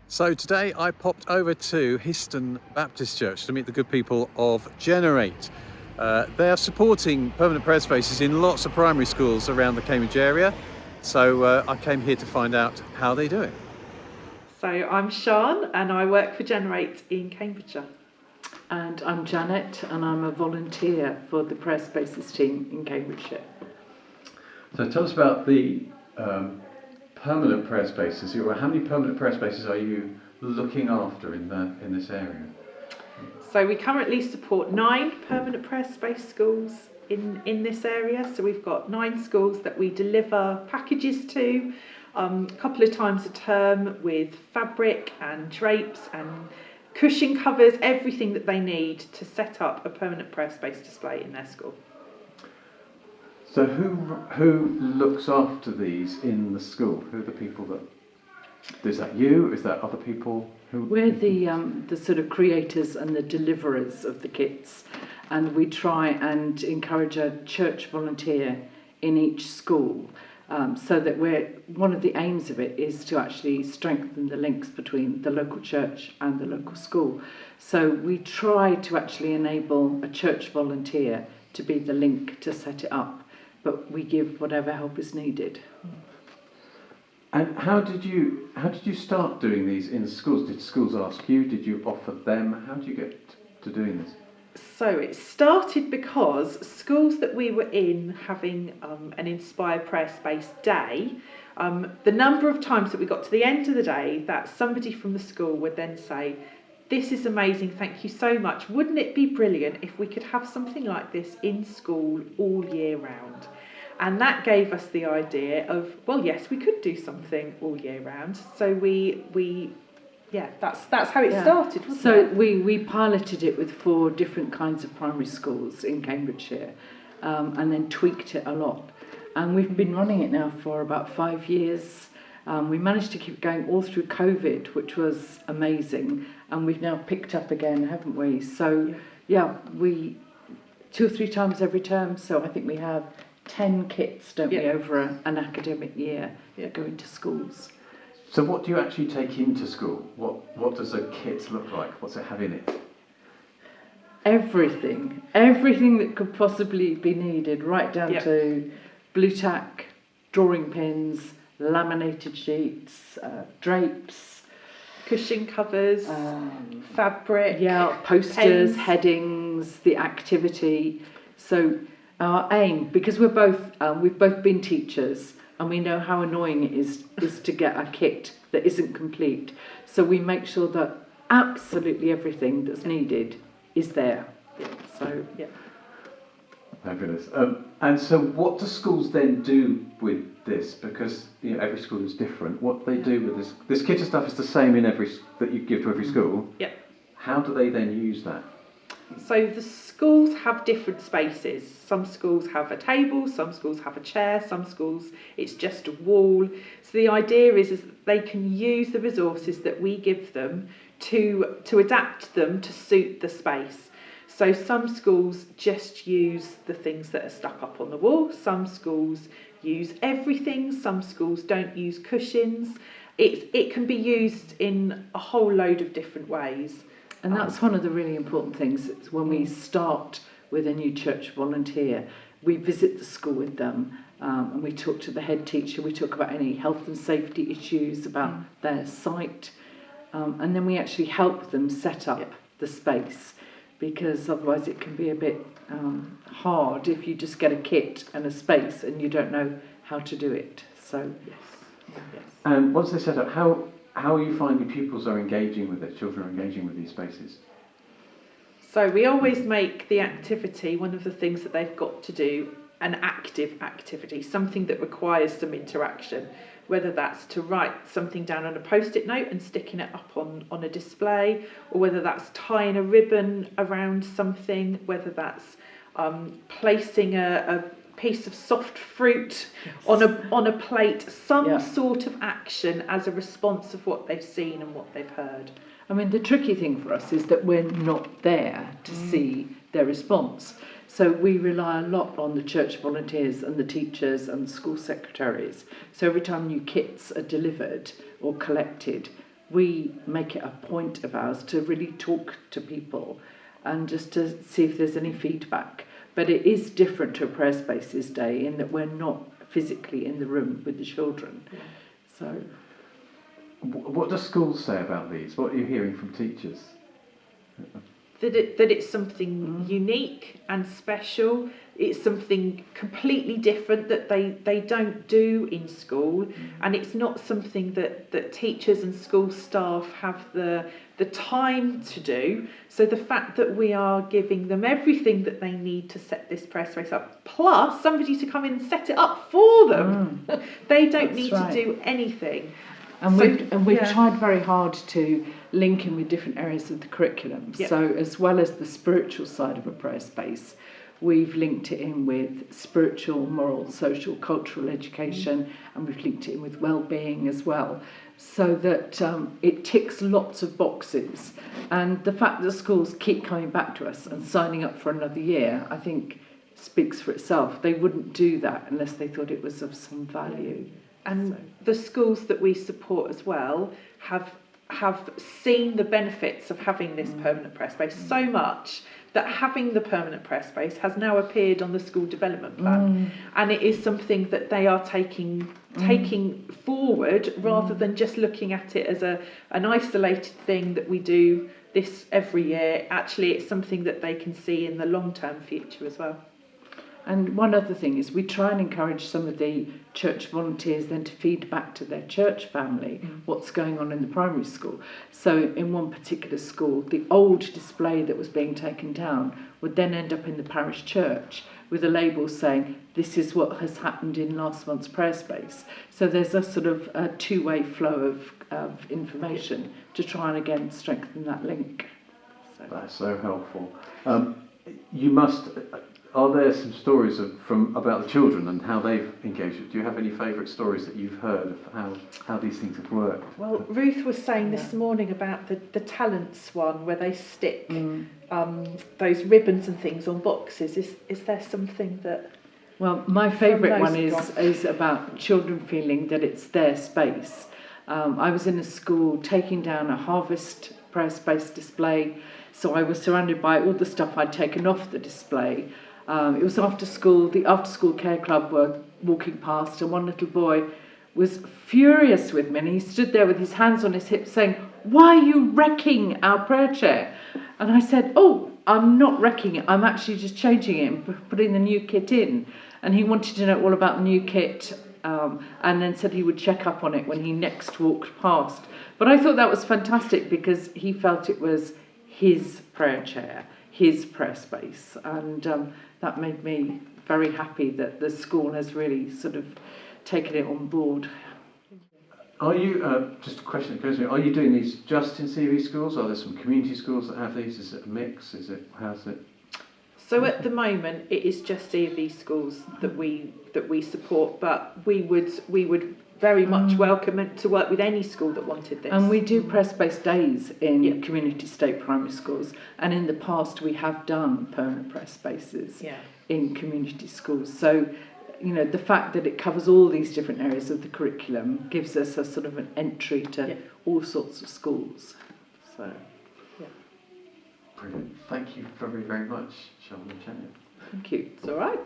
So today I popped over to Histon Baptist Church to meet the good people of GenR8. They are supporting permanent prayer spaces in lots of primary schools around the Cambridge area. So I came here to find out how they do it. So I'm Siân and I work for GenR8 in Cambridgeshire. And I'm Janet and I'm a volunteer for the Prayer Spaces team in Cambridgeshire. So tell us about the permanent prayer spaces. How many permanent prayer spaces are you looking after in this area? So we currently support 9 permanent prayer space schools in this area. So we've got 9 schools that we deliver packages to a couple of times a term with fabric and drapes and cushion covers, everything that they need to set up a permanent prayer space display in their school. So who looks after these in the school? Who are the people that... Is that you? Is that other people? We're the sort of creators and the deliverers of the kits, and we try and encourage a church volunteer in each school, so that one of the aims of it is to actually strengthen the links between the local church and the local school. So we try to actually enable a church volunteer to be the link to set it up, but we give whatever help is needed. And how did you start doing these in schools? Did schools ask you? Did you offer them? How did you get to doing this? So it started because schools that we were in having an Inspired Prayer Space day, the number of times that we got to the end of the day that somebody from the school would then say, "This is amazing, thank you so much. Wouldn't it be brilliant if we could have something like this in school all year round?" And that gave us the idea of, well, yes, we could do something all year round. So that's how it started, wasn't so it? we piloted it with 4 different kinds of primary schools in Cambridgeshire, and then tweaked it a lot. And we've been running it now for about 5 years. We managed to keep going all through COVID, which was amazing. And we've now picked up again, haven't we? So, we 2 or 3 times every term. So I think we have 10 kits, don't we, over an academic year that go into schools. So what do you actually take into school? What does a kit look like? What's it have in it? Everything that could possibly be needed, right down to blue tack, drawing pins, laminated sheets, drapes, Cushion covers, fabric, posters, pens. headings, the activity. So our aim, because we've both been teachers and we know how annoying it is to get a kit that isn't complete. So we make sure that absolutely everything that's needed is there. Fabulous. And so what do schools then do with this? Because every school is different. What they do with this kit of stuff is the same in that you give to every school. Yeah. How do they then use that? So the schools have different spaces. Some schools have a table, some schools have a chair, some schools it's just a wall. So the idea is that they can use the resources that we give them to adapt them to suit the space. So some schools just use the things that are stuck up on the wall. Some schools use everything. Some schools don't use cushions. It can be used in a whole load of different ways. And that's one of the really important things. Is when we start with a new church volunteer, we visit the school with them, and we talk to the head teacher. We talk about any health and safety issues about their site, and then we actually help them set up the space, because otherwise it can be a bit hard if you just get a kit and a space and you don't know how to do it. So Yes. And once they set up, how are you finding pupils are engaging with it, children are engaging with these spaces? So we always make the activity, one of the things that they've got to do, an active activity, something that requires some interaction, whether that's to write something down on a post-it note and sticking it up on a display, or whether that's tying a ribbon around something, whether that's placing a piece of soft fruit on a plate, some sort of action as a response of what they've seen and what they've heard. I mean, the tricky thing for us is that we're not there to see their response. So we rely a lot on the church volunteers and the teachers and the school secretaries. So every time new kits are delivered or collected, we make it a point of ours to really talk to people and just to see if there's any feedback. But it is different to a Prayer Spaces Day in that we're not physically in the room with the children. So, What do schools say about these? What are you hearing from teachers? That it's something unique and special. It's something completely different that they don't do in school, and it's not something that teachers and school staff have the time to do. So the fact that we are giving them everything that they need to set this prayer space up, plus somebody to come in and set it up for them, they don't That's need right. to do anything. And we've yeah. tried very hard to link in with different areas of the curriculum. Yep. So as well as the spiritual side of a prayer space, we've linked it in with spiritual, moral, social, cultural education, and we've linked it in with well-being as well, so that it ticks lots of boxes. And the fact that schools keep coming back to us and signing up for another year, I think speaks for itself. They wouldn't do that unless they thought it was of some value. And the schools that we support as well have seen the benefits of having this permanent prayer space so much that having the permanent prayer space has now appeared on the school development plan, and it is something that they are taking forward rather than just looking at it as an isolated thing that we do this every year. Actually, it's something that they can see in the long-term future as well. And one other thing is we try and encourage some of the church volunteers then to feed back to their church family what's going on in the primary school. So in one particular school, the old display that was being taken down would then end up in the parish church with a label saying, this is what has happened in last month's prayer space. So there's a sort of a two-way flow of information to try and again strengthen that link. So. That's so helpful. You must... Are there some stories about the children and how they've engaged? Do you have any favourite stories that you've heard of how these things have worked? Well, Ruth was saying this morning about the talents one where they stick those ribbons and things on boxes. Is there something that... Well, my favourite one is about children feeling that it's their space. I was in a school taking down a harvest prayer space display, so I was surrounded by all the stuff I'd taken off the display. It was after school, the after-school care club were walking past, and one little boy was furious with me, and he stood there with his hands on his hips saying, "Why are you wrecking our prayer chair?" And I said, "Oh, I'm not wrecking it, I'm actually just changing it and putting the new kit in." And he wanted to know all about the new kit, and then said he would check up on it when he next walked past. But I thought that was fantastic because he felt it was his prayer chair, his prayer space, and that made me very happy that the school has really sort of taken it on board. Are you, just a question that occurs to me, are you doing these just in CV schools? Are there some community schools that have these? Is it a mix? How's it? So at the moment, it is just C&V schools that we support, but we would very much welcome it to work with any school that wanted this. And we do prayer space days in community state primary schools, and in the past we have done permanent prayer spaces in community schools. So, you know, the fact that it covers all these different areas of the curriculum gives us a sort of an entry to all sorts of schools. So, Brilliant. Thank you very, very much, Siân and Janet. thank you. It's all right.